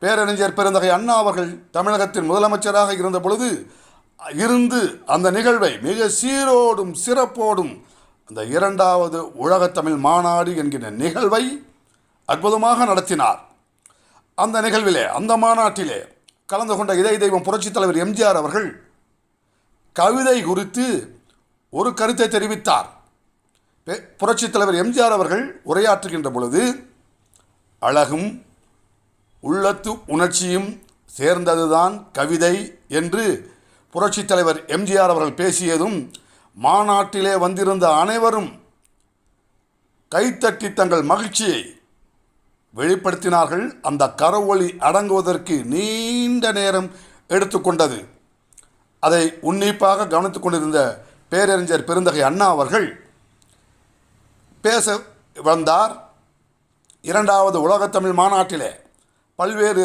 பேரறிஞர் பெருந்தகை அண்ணா அவர்கள் தமிழகத்தின் முதலமைச்சராக இருந்த பொழுது அந்த நிகழ்வை மிக சீரோடும் சிறப்போடும் அந்த 2வது உலகத்தமிழ் மாநாடு என்கிற நிகழ்வை அற்புதமாக நடத்தினார். அந்த நிகழ்விலே, அந்த மாநாட்டிலே கலந்து கொண்ட இதய தெய்வம் புரட்சித் தலைவர் எம்ஜிஆர் அவர்கள் கவிதை குறித்து ஒரு கருத்தை தெரிவித்தார். புரட்சித் தலைவர் எம்ஜிஆர் அவர்கள் உரையாற்றுகின்ற பொழுது, அழகும் உள்ளத்து உணர்ச்சியும் சேர்ந்ததுதான் கவிதை என்று புரட்சித் தலைவர் எம்ஜிஆர் அவர்கள் பேசியதும் மாநாட்டிலே வந்திருந்த அனைவரும் கைத்தட்டி தங்கள் மகிழ்ச்சியை வெளிப்படுத்தினார்கள். அந்த கரவொலி அடங்குவதற்கு நீண்ட நேரம் எடுத்துக்கொண்டது. அதை உன்னிப்பாக கவனித்துக் கொண்டிருந்த பேரறிஞர் பெருந்தகை அண்ணா அவர்கள் பேச வந்தார். 2வது உலகத்தமிழ் மாநாட்டிலே பல்வேறு